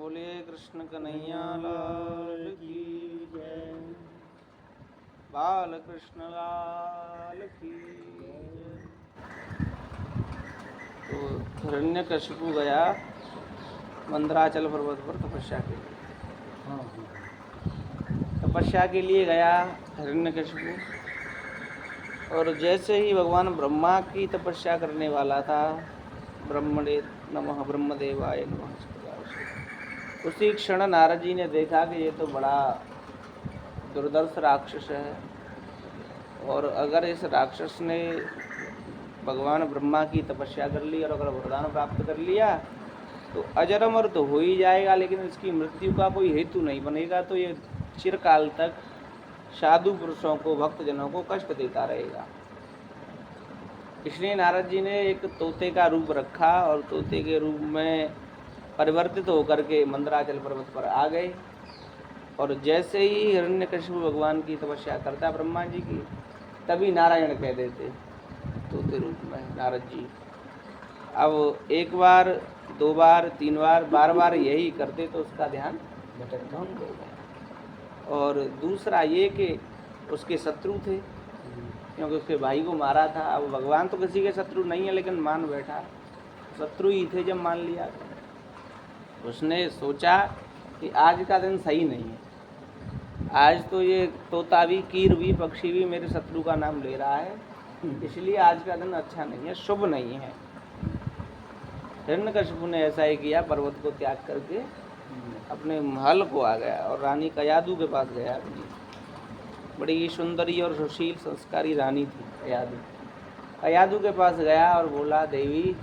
बोलिए कृष्ण कन्हैया लाल की जय। बाल कृष्ण लाल की जय। तो हिरण्यकशिपु गया मंदराचल पर्वत पर तपस्या के लिए। तपस्या के लिए गया हिरण्यकशिपु, और जैसे ही भगवान ब्रह्मा की तपस्या करने वाला था, ब्रह्मणे नमः ब्रह्मदेवाय नमः, इस प्रकार से उसी क्षण नारद जी ने देखा कि ये तो बड़ा दुर्दर्श राक्षस है, और अगर इस राक्षस ने भगवान ब्रह्मा की तपस्या कर ली और अगर वरदान प्राप्त कर लिया तो अजर अमर तो हो ही जाएगा, लेकिन इसकी मृत्यु का कोई हेतु नहीं बनेगा। तो ये चिरकाल तक साधु पुरुषों को, भक्तजनों को कष्ट देता रहेगा। इसलिए नारद जी ने एक तोते का रूप रखा और तोते के रूप में परिवर्तित होकर के मंदराचल पर्वत पर आ गए। और जैसे ही हिरण्यकशिपु भगवान की तपस्या करता ब्रह्मा जी की, तभी नारायण कह देते तोते रूप में नारद जी। अब एक बार, दो बार, तीन बार, बार बार यही करते तो उसका ध्यान भटक गया। और दूसरा ये कि उसके शत्रु थे, क्योंकि उसके भाई को मारा था। अब भगवान तो किसी के शत्रु नहीं है, लेकिन मान बैठा शत्रु ही थे। जब मान लिया उसने सोचा कि आज का दिन सही नहीं है, आज तो ये तोता भी, कीर भी, पक्षी भी मेरे शत्रु का नाम ले रहा है, इसलिए आज का दिन अच्छा नहीं है, शुभ नहीं है। हिरण्यकशिपु ने ऐसा ही किया, पर्वत को त्याग करके अपने महल को आ गया और रानी कयादु के पास गया। अपनी बड़ी सुंदरी और सुशील संस्कारी रानी थी कयादु। कयादु के पास गया और बोला, देवी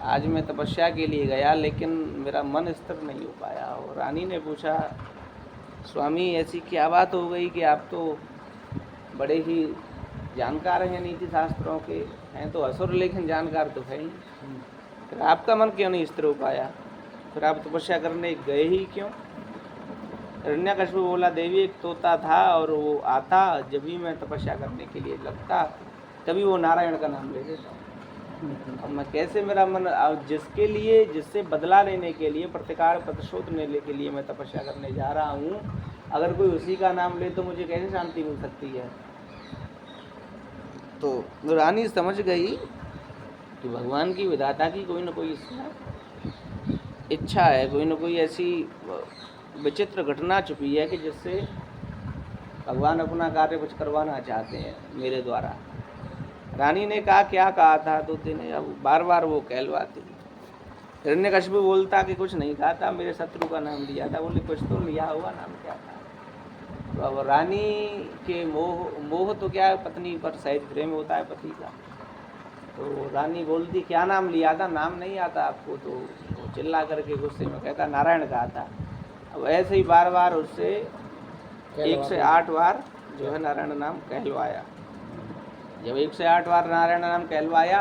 आज मैं तपस्या के लिए गया, लेकिन मेरा मन स्थिर नहीं हो पाया। और रानी ने पूछा, स्वामी ऐसी क्या बात हो गई कि आप तो बड़े ही जानकार हैं, नीति शास्त्रों के हैं तो असुर, लेकिन जानकार तो है ही, फिर आपका मन क्यों नहीं स्थिर हो पाया? फिर आप तपस्या करने गए ही क्यों? हिरण्यकशिपु बोला, देवी एक तोता था और वो आता, जब भी मैं तपस्या करने के लिए लगता तभी वो नारायण का नाम ले लेता। अब मैं कैसे, मेरा मन जिसके लिए, जिससे बदला लेने के लिए, प्रतिकार प्रतिशोध लेने के लिए मैं तपस्या करने जा रहा हूँ, अगर कोई उसी का नाम ले तो मुझे कैसे शांति मिल सकती है? तो रानी समझ गई कि भगवान की विधाता की कोई न कोई इसमें इच्छा है, कोई न कोई ऐसी विचित्र घटना छुपी है कि जिससे भगवान अपना कार्य कुछ करवाना चाहते हैं मेरे द्वारा। रानी ने कहा, क्या कहा था तोते ने? अब बार बार वो कहलवाती। हिरण्यकशिपु बोलता कि कुछ नहीं कहा था, मेरे शत्रु का नाम लिया था। बोले, कुछ तो लिया होगा, नाम क्या था? तो अब रानी के मोह तो क्या है, पत्नी पर सहज प्रेम होता है पति का। तो रानी बोलती, क्या नाम लिया था? नाम नहीं आता आपको? तो वो चिल्ला करके गुस्से में कहता, नारायण कहा था। अब ऐसे ही बार बार उससे 1 से 8 बार जो है नारायण नाम कहलवाया। जब 1 से 8 बार नारायण नाम कहलवाया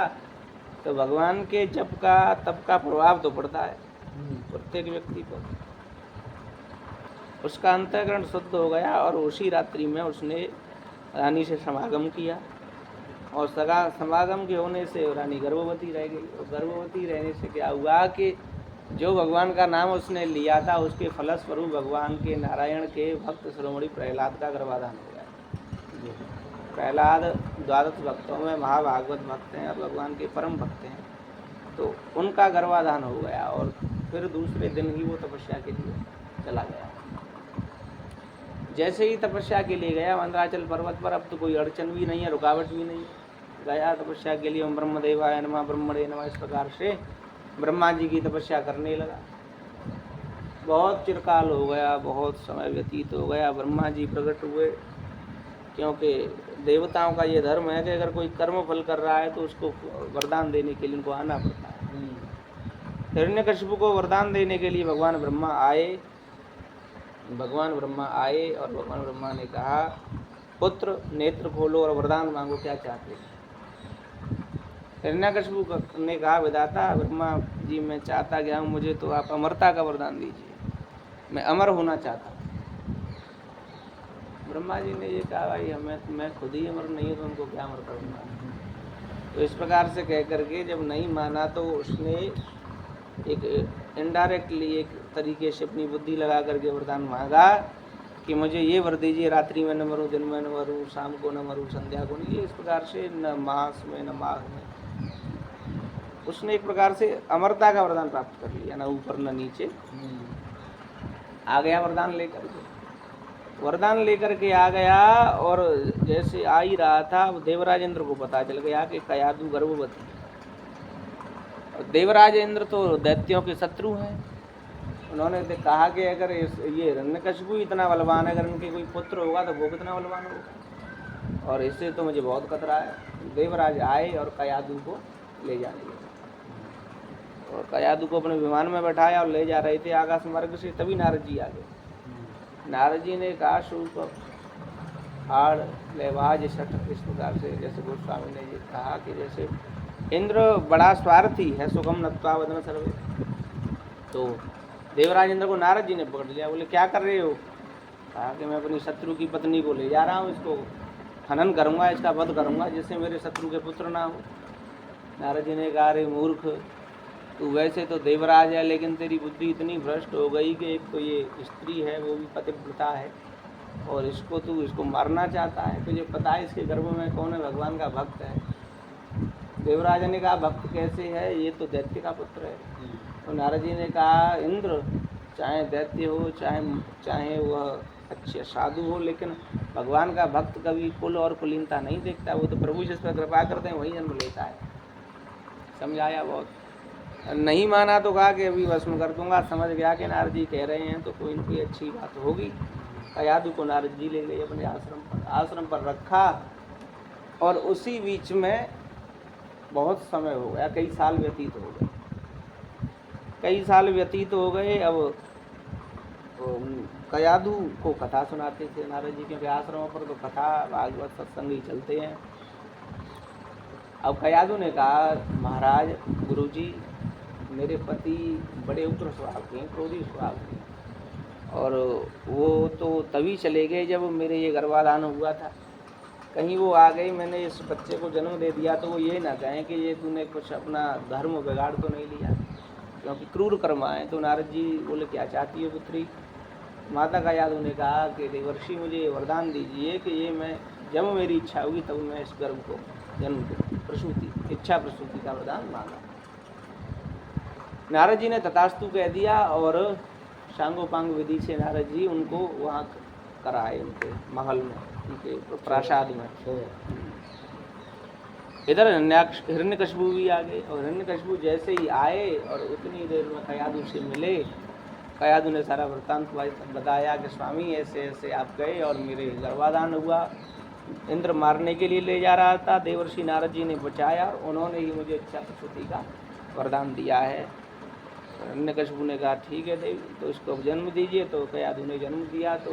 तो भगवान के जप का, तप का प्रभाव तो पड़ता है प्रत्येक व्यक्ति पर। उसका अंतःकरण शुद्ध हो गया और उसी रात्रि में उसने रानी से समागम किया। और समागम के होने से रानी गर्भवती रह गई। और गर्भवती रहने से क्या हुआ कि जो भगवान का नाम उसने लिया था, उसके फलस्वरूप भगवान के, नारायण के भक्त शिरोमणि प्रहलाद का गर्भाधान हो गया। प्रहलाद 12 भक्तों में महाभागवत भक्त हैं और भगवान के परम भक्त हैं, तो उनका गर्भाधान हो गया। और फिर दूसरे दिन ही वो तपस्या के लिए चला गया। जैसे ही तपस्या के लिए गया मंदराचल पर्वत पर, अब तो कोई अड़चन भी नहीं है, रुकावट भी नहीं है। गया तपस्या के लिए, ओम ब्रह्मदेवाय नमः ब्रह्मणे नमः, इस प्रकार से ब्रह्मा जी की तपस्या करने लगा। बहुत चिरकाल हो गया, बहुत समय व्यतीत हो गया। ब्रह्मा जी प्रकट हुए, क्योंकि देवताओं का ये धर्म है कि अगर कोई कर्म फल कर रहा है तो उसको वरदान देने के लिए उनको आना पड़ता है। हिरण्यकशिपु को वरदान देने के लिए भगवान ब्रह्मा आए। भगवान ब्रह्मा आए और भगवान ब्रह्मा ने कहा, पुत्र नेत्र खोलो और वरदान मांगो, क्या चाहते हैं? हिरण्यकशिपु ने कहा, विधाता ब्रह्मा जी, मैं चाहता गया हूँ, मुझे तो आप अमरता का वरदान दीजिए, मैं अमर होना चाहता हूँ। ब्रह्मा जी ने ये कहा, भाई मैं खुद ही अमर नहीं हूँ तो उनको क्या अमर करूँगा? तो इस प्रकार से कह करके जब नहीं माना तो उसने एक इनडायरेक्टली एक तरीके से अपनी बुद्धि लगा करके वरदान मांगा कि मुझे ये वर दीजिए, रात्रि में न मरूं, दिन में न मरूं, शाम को न मरूं, संध्या को नहीं। ये इस प्रकार से न मास में न माघ में उसने एक प्रकार से अमरता का वरदान प्राप्त कर लिया, न ऊपर न नीचे। आ गया वरदान लेकर के, वरदान लेकर के आ गया। और जैसे आ ही रहा था, देवराज इंद्र को पता चल गया कि कयादू गर्भवती है। देवराज इंद्र तो दैत्यों के शत्रु हैं। उन्होंने कहा कि अगर ये हिरण्यकशिपु इतना बलवान है, अगर इनके कोई पुत्र होगा तो वो कितना बलवान होगा, और इससे तो मुझे बहुत खतरा है। देवराज आए और कयादू को ले जाने लगे, और कयादू को अपने विमान में बैठाया और ले जा रहे थे आकाश मार्ग से। तभी नारद जी आ गए। नारद जी ने कहा शूप हाड़ लेवाज छठ, इस प्रकार से जैसे गोस्वामी ने ये कहा कि जैसे इंद्र बड़ा स्वार्थी है, सुगम नत्वा वदन सर्वे। तो देवराज इंद्र को नारद जी ने पकड़ लिया। बोले क्या कर रहे हो? कहा कि मैं अपनी शत्रु की पत्नी को ले जा रहा हूँ, इसको हनन करूँगा, इसका वध करूँगा, जिससे मेरे शत्रु के पुत्र ना हो। नारद जी ने कहा अरे मूर्ख, तू वैसे तो देवराज है, लेकिन तेरी बुद्धि इतनी भ्रष्ट हो गई कि एक तो ये स्त्री है, वो भी पतिव्रता है, और इसको मारना चाहता है। तुझे पता है इसके गर्भ में कौन है? भगवान का भक्त है। देवराज ने कहा भक्त कैसे है? ये तो दैत्य का पुत्र है। तो नारद जी ने कहा इंद्र, चाहे दैत्य हो, चाहे वह अच्छे साधु हो, लेकिन भगवान का भक्त कभी कुल और कुलीनता नहीं देखता। वो तो प्रभु जिस पर कृपा करते हैं वही जन्म लेता है। समझाया बहुत, नहीं माना तो कहा कि अभी भस्म कर दूंगा। समझ गया कि नारद जी कह रहे हैं तो कोई न कोई अच्छी बात होगी। कयादू को नारद जी ले गए अपने आश्रम पर रखा, और उसी बीच में बहुत समय हो गया, कई साल व्यतीत हो गए। अब कयादू को कथा सुनाते थे नारद जी, क्योंकि आश्रमों पर तो कथा भागवत सत्संग ही चलते हैं। अब कयादू ने कहा महाराज गुरुजी, मेरे पति बड़े उग्र स्वभाव के हैं, क्रोधी स्वभाव के, और वो तो तभी चले गए जब मेरे ये गर्भाधान हुआ था। कहीं वो आ गई, मैंने इस बच्चे को जन्म दे दिया, तो वो ये ना कहें कि ये तूने कुछ अपना धर्म बिगाड़ तो नहीं लिया, क्योंकि क्रूर कर्म आए। तो नारद जी बोले क्या चाहती है पुत्री? माता कयादू ने कहा कि देवर्षि मुझे वरदान दीजिए कि ये मैं जब मेरी इच्छा होगी तब मैं इस गर्भ को जन्म दूँ, प्रसूति, इच्छा प्रसूति का वरदान मांगा। नारद जी ने तथास्तु कह दिया, और सांगोपांग विधि से नारद जी उनको वहाँ कराए, उनके महल में, उनके प्रासाद में। इधर हिरण्यकशिपु भी आ गए, और हिरण्यकशिपु जैसे ही आए और उतनी देर में कयादू से मिले। कयादू ने सारा वृत्तांत बताया कि स्वामी ऐसे ऐसे आप गए और मेरे गर्भाधान हुआ, इंद्र मारने के लिए ले जा रहा था, देवर्षि नारद जी ने बचाया, और उन्होंने ही मुझे इच्छा प्रसूति का वरदान दिया है। हिरण्यकशिपु ने कहा ठीक है देवी, तो इसको जन्म दीजिए। तो कयादू ने जन्म दिया, तो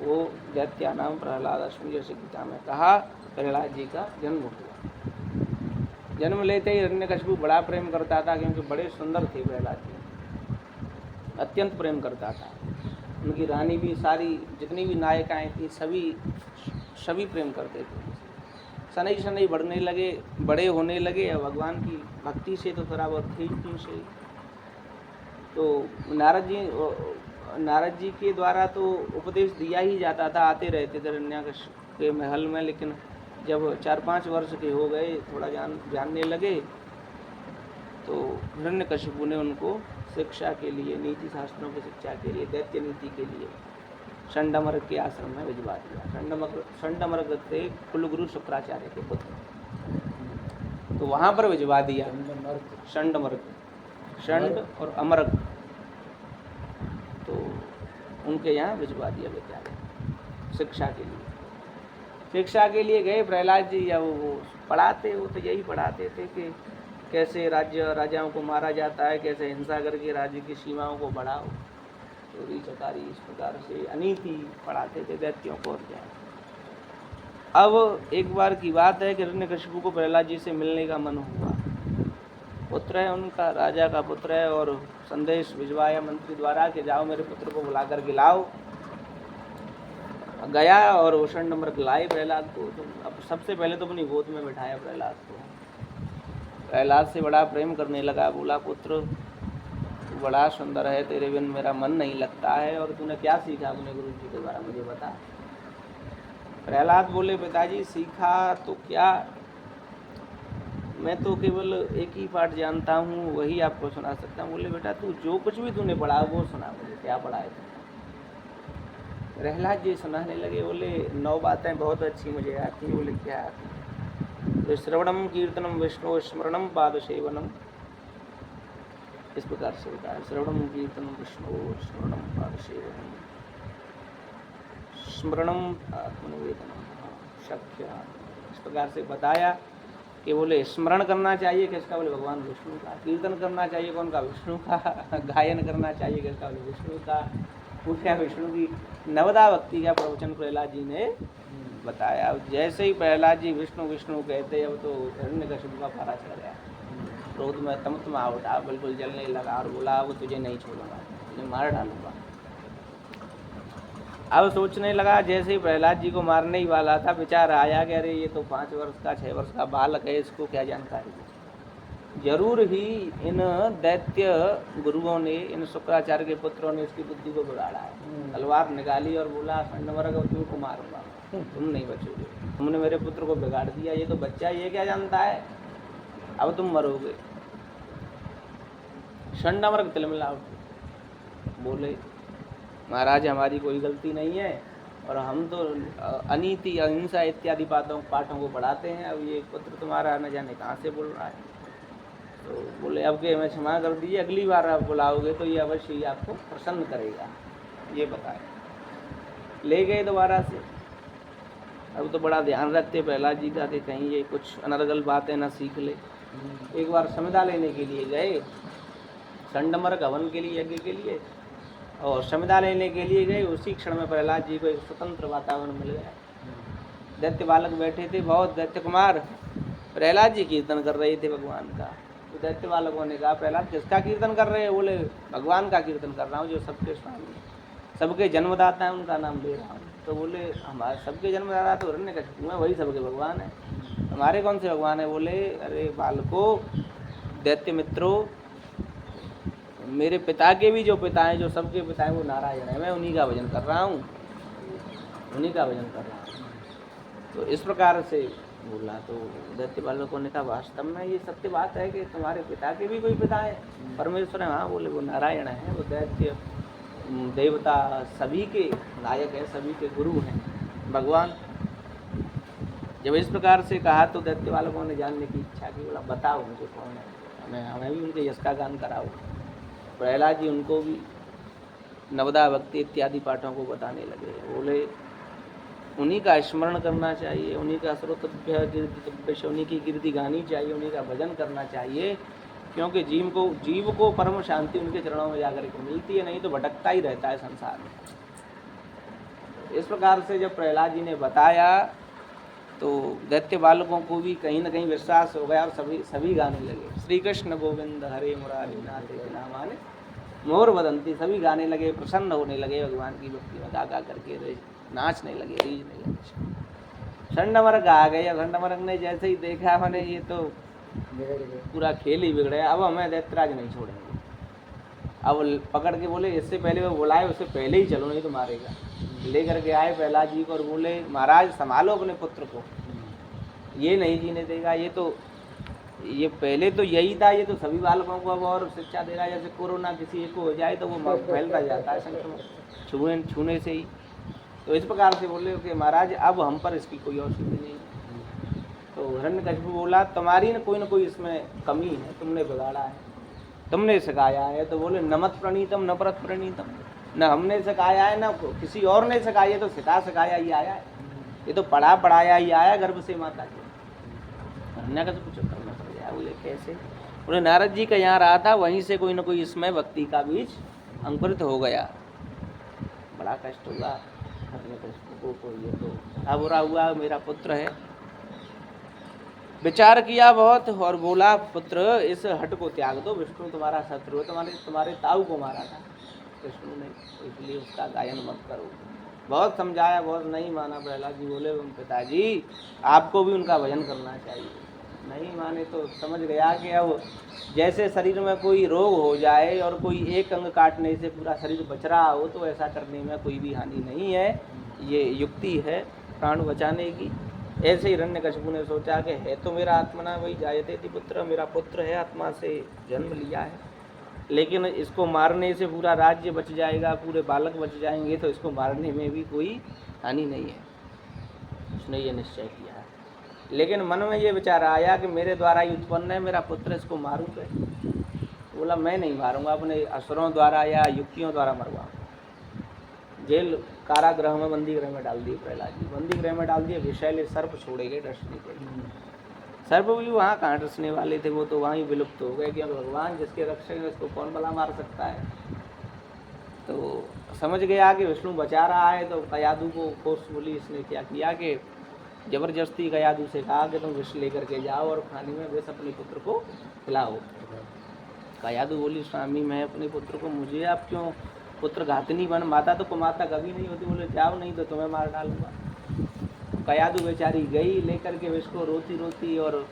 वो दैत्या नाम प्रहलाद अश्विनी, जैसे गीता में कहा, प्रहलाद जी का जन्म हुआ। जन्म लेते ही हिरण्यकशिपु बड़ा प्रेम करता था, क्योंकि बड़े सुंदर थे प्रहलाद जी, अत्यंत प्रेम करता था। उनकी रानी भी, सारी जितनी भी नायिकाएं थी सभी प्रेम करते थे। शनई शनई बड़े होने लगे, और भगवान की भक्ति से तो थोड़ा बहुत थी से। तो नारद जी के द्वारा तो उपदेश दिया ही जाता था, आते रहते थे हिरण्यकशिपु के महल में। लेकिन जब 4-5 वर्ष के हो गए, थोड़ा जानने लगे, तो हिरण्यकशिपु ने उनको शिक्षा के लिए, नीति शास्त्रों की शिक्षा के लिए, दैत्य नीति के लिए षंडमर्क के आश्रम में भिजवा दिया। षंडमर्क थे कुलगुरु शुक्राचार्य के पुत्र, तो वहाँ पर भिजवा दिया। षंडमर्क, षंड और अमरक, तो उनके यहाँ भिजवा दिया विद्यालय शिक्षा के लिए। शिक्षा के लिए गए प्रहलाद जी, या वो पढ़ाते, वो तो यही पढ़ाते थे कि कैसे राजाओं को मारा जाता है, कैसे हिंसा करके राज्य की सीमाओं को बढ़ाओ, चोरी चकारी, इस प्रकार से अनीति पढ़ाते थे दैत्यों को। और क्या, अब एक बार की बात है कि हिरण्यकशिपु को प्रहलाद जी से मिलने का मन हुआ। पुत्र है उनका, राजा का पुत्र है, और संदेश भिजवाया मंत्री द्वारा कि जाओ मेरे पुत्र को बुला कर के लाओ। गया और वो षंडमर्क लाए प्रहलाद को। तो अब सबसे पहले तो अपनी गोद में बैठाया प्रहलाद को। प्रहलाद से बड़ा प्रेम करने लगा, बोला पुत्र तू बड़ा सुंदर है, तेरे बिन मेरा मन नहीं लगता है, और तूने क्या सीखा अपने गुरु जी के द्वारा मुझे बता। प्रहलाद बोले पिताजी सीखा तो क्या, मैं तो केवल एक ही पाठ जानता हूँ, वही आपको सुना सकता हूँ। बोले बेटा तू जो कुछ भी तूने पढ़ा वो सुना मुझे, क्या पढ़ा है। प्रहलाद जी सुनाने लगे, बोले 9 बातें बहुत अच्छी मुझे आती। बोले क्या आती। तो श्रवणम कीर्तनम विष्णु स्मरणम पाद सेवनम, इस प्रकार से बताया। श्रवणम कीर्तनम विष्णु स्मरणम पाद सेवनम स्मरणम आत्मनिवेदनम शक्य, इस प्रकार से बताया कि बोले स्मरण करना चाहिए किसका, बोले भगवान विष्णु का। कीर्तन करना चाहिए कौन का, विष्णु का। गायन करना चाहिए किसका, बोले विष्णु का। पूछा विष्णु की नवदा भक्ति का प्रवचन प्रहलाद जी ने बताया। जैसे ही प्रहलाद जी विष्णु विष्णु कहते, अब तो हिरण्यकशिपु का पारा चढ़ गया, क्रोध में तमतमा उठा, बिल्कुल जलने लगा और बोला अब तुझे नहीं छोड़ूंगा, तुझे मार डालूंगा। अब सोचने लगा, जैसे ही प्रहलाद जी को मारने ही वाला था, विचार आया कि अरे ये तो 5 वर्ष का 6 वर्ष का बालक है, इसको क्या जानकारी। जरूर ही इन दैत्य गुरुओं ने, इन शुक्राचार्य के पुत्रों ने इसकी बुद्धि को बिगाड़ा है। तलवार निकाली और बोला संडमरग तुमको मारूंगा, तुम नहीं बचोगे, तुमने मेरे पुत्र को बिगाड़ दिया, ये तो बच्चा ये क्या जानता है, अब तुम मरोगे। संडमरग तिलमिला उठे, बोले महाराज हमारी कोई गलती नहीं है, और हम तो अनीति अहिंसा इत्यादि पाठों को पढ़ाते हैं, अब ये पुत्र तुम्हारा न जाने कहाँ से बोल रहा है। तो बोले अब के हमें क्षमा कर दीजिए, अगली बार आप बुलाओगे तो ये अवश्य ही आपको प्रसन्न करेगा, ये बताए। ले गए दोबारा से। अब तो बड़ा ध्यान रखते प्रहलाद जी का कि कहीं ये कुछ अनर्गल बातें न सीख ले। एक बार समिधा लेने के लिए गए, संडमरग हवन के लिए, यज्ञ के लिए, और समिधा लेने के लिए गए। उसी क्षण में प्रहलाद जी को एक स्वतंत्र वातावरण मिल गया। दैत्य बालक बैठे थे, बहुत दैत्य कुमार प्रहलाद जी कीर्तन कर रहे थे भगवान का। तो दैत्य बालकों ने कहा प्रहलाद किसका कीर्तन कर रहे हैं। बोले भगवान का कीर्तन कर रहा हूँ, जो सबके स्वामी सबके जन्मदाता है उनका नाम ले रहा हूँ। तो बोले हमारे सबके जन्मदाता तो हिरण्यकशिपु हैं, वही सबके भगवान है, हमारे कौन से भगवान है। बोले अरे बालको, दैत्य मित्रों, मेरे पिता के भी जो पिता हैं, जो सबके पिता हैं, वो नारायण है, मैं उन्हीं का भजन कर रहा हूँ, उन्हीं का भजन कर रहा हूँ। तो इस प्रकार से बोला। तो दैत्य बालकों ने कहा वास्तव में ये सत्य बात है कि तुम्हारे पिता के भी कोई पिता है। परमेश्वर है। हाँ। बोले वो नारायण है, वो दैत्य देवता सभी के नायक है, सभी के गुरु हैं भगवान। जब इस प्रकार से कहा तो दैत्य बालकों ने जानने की इच्छा की, बोला बताओ मुझे कौन है, हमें भी उनके यश का गान कराओ। प्रहलाद जी उनको भी नवदा भक्ति इत्यादि पाठों को बताने लगे। बोले उन्हीं का स्मरण करना चाहिए, उन्हीं का श्रोतव्य कीर्तितव्य, उन्हीं की कीर्ति गानी चाहिए, उन्हीं का भजन करना चाहिए, क्योंकि जीव को परम शांति उनके चरणों में जाकर के मिलती है, नहीं तो भटकता ही रहता है संसार में। इस प्रकार से जब प्रहलाद जी ने बताया तो दैत्य बालकों को भी कहीं न कहीं विश्वास हो गया और सभी गाने लगे। श्री कृष्ण गोविंद हरे मुरारी नाथे नामाने मोर बदंती, सभी गाने लगे, प्रसन्न होने लगे, भगवान की भक्ति में गा करके नाचने लगे, रीझने लगे। संडमरग आ गए। संडमरग ने जैसे ही देखा, मैंने ये तो पूरा खेल ही बिगड़ गया, अब हमें दैत्यराज नहीं छोड़ेंगे। अब पकड़ के बोले इससे पहले वो बुलाए, उससे पहले ही चलो नहीं तो मारेगा। लेकर के आए प्रहलाद जी को और बोले महाराज संभालो अपने पुत्र को, ये नहीं जीने देगा, ये पहले तो यही था, ये तो सभी बालकों को अब और शिक्षा दे रहा है। जैसे कोरोना किसी एक को हो जाए तो वो फैलता जाता है संक्रमण छूने से ही। तो इस प्रकार से बोले कि महाराज अब हम पर इसकी कोई औषधि नहीं। तो हिरण्यकशिपु बोला तुम्हारी न कोई इसमें कमी है, तुमने बिगाड़ा है, तुमने सिखाया है। तो बोले नमत प्रणीतम न परत प्रणीतम, न हमने सिखाया है न किसी और ने सिखाया है, तो सिखाया ही आया है, ये तो पढ़ाया ही आया गर्भ से माता के। हिरण्यकशिपु चुप करना पड़ गया। बोले कैसे। बोले नारद जी का यहाँ रहा था, वहीं से कोई न कोई इसमें भक्ति का बीज अंकुरित हो गया। बड़ा कष्ट हुआ हिरण्यकशिपु को, ये तो बुरा हुआ, मेरा पुत्र है। विचार किया बहुत और बोला पुत्र इस हट को त्याग दो, विष्णु तुम्हारा शत्रु है, तुम्हारे ताऊ को मारा था विष्णु ने, इसलिए उसका गायन मत करो। बहुत समझाया, बहुत नहीं माना प्रहलाद जी। बोले पिताजी आपको भी उनका भजन करना चाहिए, नहीं माने तो समझ गया कि अब जैसे शरीर में कोई रोग हो जाए और कोई एक अंग काटने से पूरा शरीर बच रहा हो तो ऐसा करने में कोई भी हानि नहीं है, ये युक्ति है प्राण बचाने की। ऐसे ही हिरण्यकशिपु ने सोचा कि है तो मेरा आत्मना वही जायते थी पुत्र, मेरा पुत्र है, आत्मा से जन्म लिया है, लेकिन इसको मारने से पूरा राज्य बच जाएगा, पूरे बालक बच जाएंगे, तो इसको मारने में भी कोई हानि नहीं है। उसने ये निश्चय किया है, लेकिन मन में ये विचार आया कि मेरे द्वारा ही उत्पन्न है, मेरा पुत्र, इसको मारूं कैसे? बोला मैं नहीं मारूंगा, अपने असुरों द्वारा या युक्तियों द्वारा मरवाऊंगा। जेल कारागृह में, बंदी गृह में डाल दिए प्रहलाद जी, बंदी गृह में डाल दिए। विषैले सर्प छोड़े गए डसने के लिए। सर्प भी वहाँ कहाँ डसने वाले थे, वो तो वहाँ ही विलुप्त हो गए, क्योंकि भगवान जिसके रक्षक है उसको कौन भला मार सकता है। तो समझ गया कि विष्णु बचा रहा है, तो कयादू को फोर्सफुली इसने क्या किया कि जबरदस्ती कयादू से कहा कि तुम विष लेकर के जाओ और खाने में विष अपने पुत्र को खिलाओ। कयादू बोली स्वामी मैं अपने पुत्र को, मुझे आप क्यों पुत्र घातनी बन, माता तो कुमाता कभी नहीं होती। बोले जाओ नहीं तो तुम्हें मार डालूंगा। कयादू बेचारी गई लेकर के विष को रोती रोती, और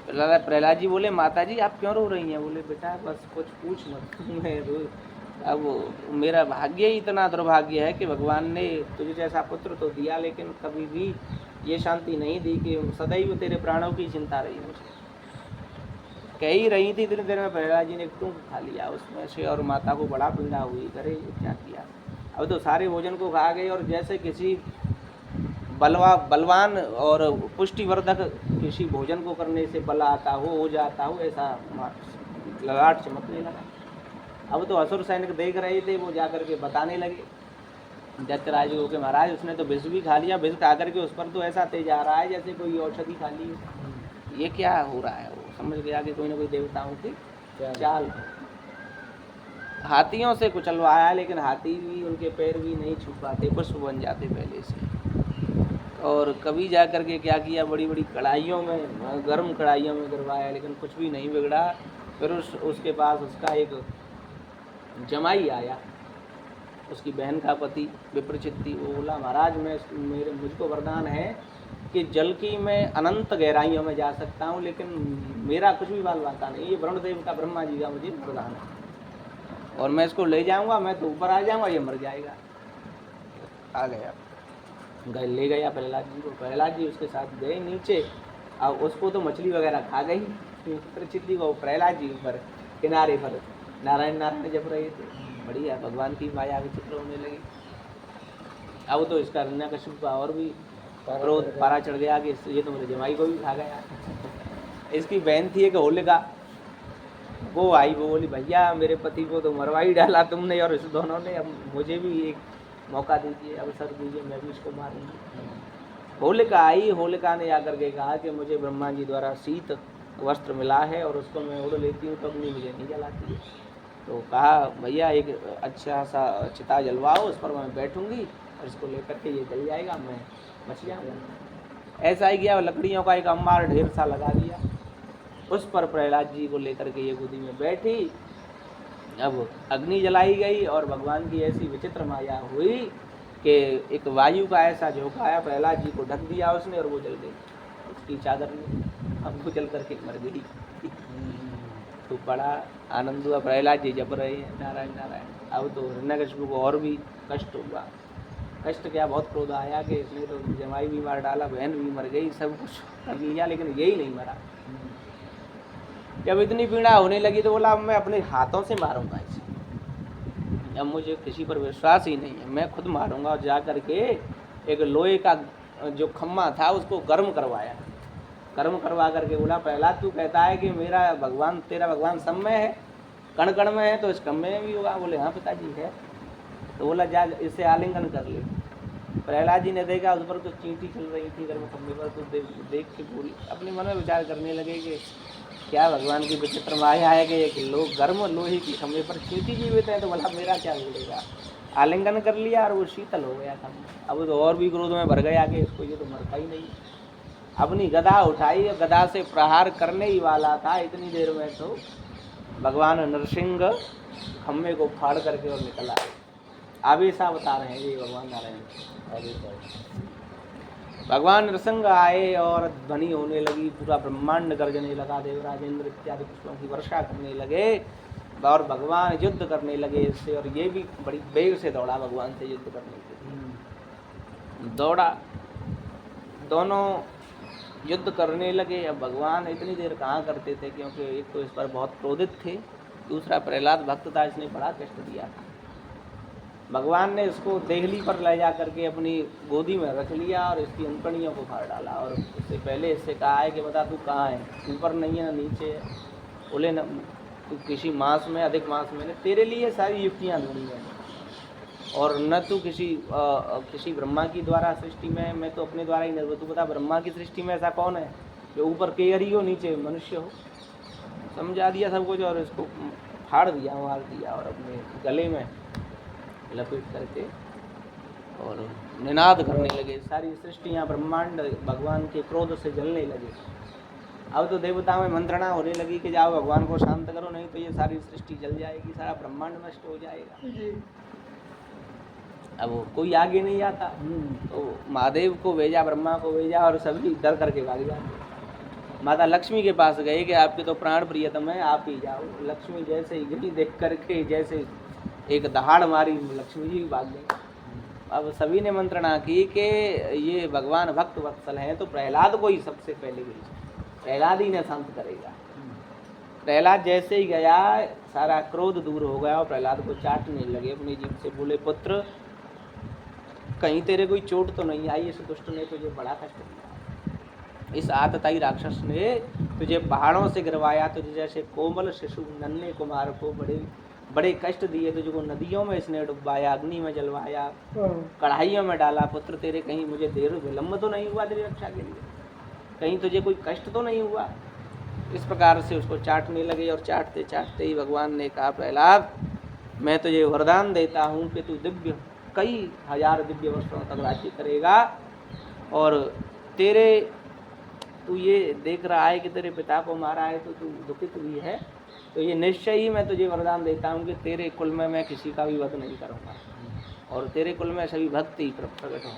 प्रहलाद जी बोले माता जी आप क्यों रो रही हैं? बोले बेटा बस कुछ पूछ मत, मैं अब मेरा भाग्य ही इतना दुर्भाग्य है कि भगवान ने तुझे जैसा पुत्र तो दिया, लेकिन कभी भी ये शांति नहीं दी कि सदैव तेरे प्राणों की चिंता रही मुझे। कह ही रही थी, इतनी देर में प्रहलाद जी ने टूक खा लिया उसमें से, और माता को बड़ा पीड़ा हुई, करे क्या किया। अब तो सारे भोजन को खा गए, और जैसे किसी बलवान और पुष्टिवर्धक किसी भोजन को करने से बल आता हो जाता हो, ऐसा ललाट चमकने लगा। अब तो असुर सैनिक देख रहे थे, वो जाकर के बताने लगे दैत्यराज को कि महाराज उसने तो विष भी खा लिया, विष खा करके उस पर तो ऐसा तेज आ रहा है जैसे कोई औषधि खा ली, ये क्या हो रहा है। वो समझ गया कि कोई ना कोई देवताओं की चाल। हाथियों से कुचलवाया, लेकिन हाथी भी उनके पैर भी नहीं छू पाते, पुष्प बन जाते पहले से। और कभी जा कर के क्या किया, बड़ी बड़ी कढ़ाइयों में, गर्म कढ़ाइयों में गिरवाया, लेकिन कुछ भी नहीं बिगड़ा। फिर उसके पास उसका एक जमाई आया, उसकी बहन का पति विप्रचित्ति। वो बोला महाराज मुझको वरदान है कि जल की मैं अनंत गहराइयों में जा सकता हूँ, लेकिन मेरा कुछ भी बाल बाता नहीं, ये वरुणदेव का ब्रह्मा जी का मुझे वरदान है, और मैं इसको ले जाऊंगा, मैं तो ऊपर आ जाऊंगा, ये मर जाएगा। आ गया, ले गया प्रहलाद जी को। प्रहलाद जी उसके साथ गए नीचे, अब उसको तो मछली वगैरह खा गई, विप्रचित्ति को प्रहलाद जी ऊपर किनारे पर नारायण नारायण जप रहे थे। बढ़िया, भगवान की माया विचित्र होने लगी। अब तो इसका हिरण्यकशिपु का और भी क्रोध पारा चढ़ गया कि ये तो मेरे जमाई को भी खा गया। इसकी बहन थी एक होलिका, वो आई, वो बोली भैया मेरे पति को तो मरवा ही डाला तुमने और इस दोनों ने, अब मुझे भी एक मौका दीजिए, अवसर दीजिए, मैं भी इसको मारूंगी। होलिका आई, होलिका ने आकर के कहा कि मुझे ब्रह्मा जी द्वारा शीत वस्त्र मिला है और उसको मैं उड़ लेती हूँ, कभी मुझे नहीं जलाती है। तो कहा भैया एक अच्छा सा चिता जलवाओ, उस पर मैं बैठूंगी और इसको लेकर के ये जल जाएगा, मैं बच जाऊँगा। ऐसा ही किया, लकड़ियों का एक अंबार ढेर सा लगा दिया, उस पर प्रहलाद जी को लेकर के ये गोदी में बैठी। अब अग्नि जलाई गई और भगवान की ऐसी विचित्र माया हुई कि एक वायु का ऐसा झोंका आया, प्रहलाद जी को ढक दिया उसने और वो जल गई उसकी चादर में, अब वो जल करके मर गई। तो बड़ा आनंद हुआ, प्रहलाद जी जप रहे हैं नारायण नारायण। अब तो हिरण्यकशिपु को और भी कष्ट हुआ। कष्ट क्या, बहुत क्रोध आया कि इसने तो जमाई भी मार डाला, बहन भी मर गई, सब कुछ कर लिया, लेकिन यही नहीं मरा। जब इतनी पीड़ा होने लगी तो बोला अब मैं अपने हाथों से मारूंगा इसे, अब मुझे किसी पर विश्वास ही नहीं है, मैं खुद मारूंगा। और जा करके एक लोहे का जो खम्मा था उसको गर्म करवाया, कर्म करवा करके बोला प्रहलाद तू कहता है कि मेरा भगवान, तेरा भगवान सब में है, कण कण में है, तो इस खम्भे में भी होगा? बोले हाँ पिताजी है। तो बोला जा इससे आलिंगन कर ले। प्रहलाद जी ने देखा उस पर तो चींटी चल रही थी गर्म खम्भे पर, तो देख के बोली, अपने मन में विचार करने लगे कि क्या भगवान की विचित्र माया है कि लोग गर्म लोहे की खम्भे पर चींटी जीवित हैं, तो बोला मेरा क्या बोलेगा। आलिंगन कर लिया और वो शीतल हो गया खम्भा। अब तो और भी क्रोध में भर गया कि इसको ये तो मरता ही नहीं। अपनी गदा उठाई, गदा से प्रहार करने ही वाला था, इतनी देर में तो भगवान नरसिंह खम्भे को फाड़ करके और निकल आए। आवेशा बता रहे हैं ये भगवान नारायण। भगवान नृसिंह आए और ध्वनि होने लगी, पूरा ब्रह्मांड गर्जने लगा, देवराजेंद्र इत्यादि पुष्पों की वर्षा करने लगे और भगवान युद्ध करने लगे इससे। और ये भी बड़ी वेग से दौड़ा भगवान से युद्ध करने के लिए, दौड़ा, दोनों युद्ध करने लगे। अब भगवान इतनी देर कहाँ करते थे, क्योंकि एक तो इस पर बहुत क्रोधित थे, दूसरा प्रहलाद भक्त था, इसने बड़ा कष्ट दिया था। भगवान ने इसको देहली पर ले जा करके अपनी गोदी में रख लिया और इसकी अंकड़ियों को फाड़ डाला। और उससे पहले इससे कहा है कि बता तू कहाँ है, ऊपर नहीं है ना नीचे है, बोले न तू किसी मास में, अधिक मास में, तेरे लिए सारी युक्तियाँ ढूंढी मैंने, और न तू किसी ब्रह्मा की द्वारा सृष्टि में, मैं तो अपने द्वारा ही निर्भर। तू बता ब्रह्मा की सृष्टि में ऐसा कौन है जो ऊपर केयरी हो नीचे मनुष्य हो। समझा दिया सब कुछ और इसको फाड़ दिया, मार दिया और अपने गले में लपेट करके और निनाद करने लगे। सारी सृष्टियाँ ब्रह्मांड भगवान के क्रोध से जलने लगे। अब तो देवताओं में मंत्रणा होने लगी कि जाओ भगवान को शांत करो, नहीं तो ये सारी सृष्टि जल जाएगी, सारा ब्रह्मांड नष्ट हो जाएगा। अब कोई आगे नहीं आता, तो महादेव को भेजा, ब्रह्मा को भेजा और सभी डर करके भाग जाते। माता लक्ष्मी के पास गए कि आपके तो प्राण प्रियतम है, आप ही जाओ। लक्ष्मी जैसे ही गई, देख करके जैसे एक दहाड़ मारी, लक्ष्मी जी भाग गई। अब सभी ने मंत्रणा की कि ये भगवान भक्त वत्सल हैं, तो प्रहलाद को ही सबसे पहले गई, प्रहलाद ही ने शांत करेगा। प्रहलाद जैसे ही गया, सारा क्रोध दूर हो गया और प्रहलाद को चाटने लगे अपनी जीभ से। बोले पुत्र, कहीं तेरे कोई चोट तो नहीं आई, इस दुष्ट ने तुझे बड़ा कष्ट दिया, इस आतताई राक्षस ने तुझे पहाड़ों से गिरवाया, तुझे जैसे कोमल शिशु नन्हे कुमार को बड़े कष्ट दिए, तुझको नदियों में इसने डुबाया, अग्नि में जलवाया, कढ़ाइयों में डाला। पुत्र तेरे कहीं मुझे देर विलम्ब तो नहीं हुआ तेरी रक्षा के लिए, कहीं तुझे कोई कष्ट तो नहीं हुआ। इस प्रकार से उसको चाटने लगे और चाटते चाटते ही भगवान ने कहा, प्रहलाद मैं तुझे वरदान देता हूँ कि तू दिव्य कई हजार दिव्य वर्षों तक राज्य करेगा, और तू ये देख रहा है कि तेरे पिता को मारा है तो तू दुखित भी है, तो ये निश्चय ही मैं तुझे वरदान देता हूँ कि तेरे कुल में मैं किसी का भी वध नहीं करूँगा और तेरे कुल में सभी भक्त ही प्रकट हों।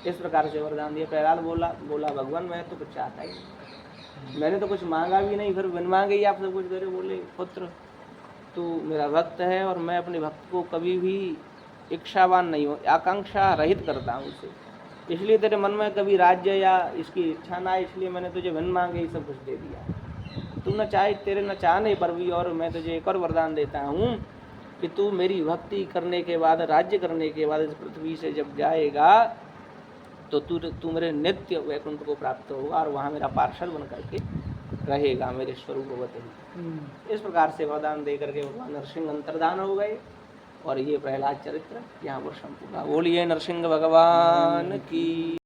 इस प्रकार से वरदान दिया। प्रहलाद बोला भगवान मैं तो कुछ चाहता ही नहीं, मैंने तो कुछ मांगा भी नहीं, फिर बिन मांगे ही आप सब कुछ दे रहे। बोले पुत्र तू मेरा भक्त है और मैं अपने भक्त को कभी भी इच्छावान नहीं हूँ, आकांक्षा रहित करता हूँ उसे, इसलिए तेरे मन में कभी राज्य या इसकी इच्छा ना, इसलिए मैंने तुझे बिन मांगे ही सब कुछ दे दिया। तू न चाहे, तेरे न चाहने पर भी, और मैं तुझे एक और वरदान देता हूँ कि तू मेरी भक्ति करने के बाद, राज्य करने के बाद इस पृथ्वी से जब जाएगा तो तू मेरे नित्य वैकुंठ को प्राप्त होगा और वहाँ मेरा पार्षद बन करके रहेगा मेरे स्वरूपवत ही। इस प्रकार से वरदान दे करके भगवान नरसिंह अंतर्धान हो गए और ये प्रहलाद चरित्र यहाँ पर संपूर्ण। बोलिए नरसिंह भगवान की।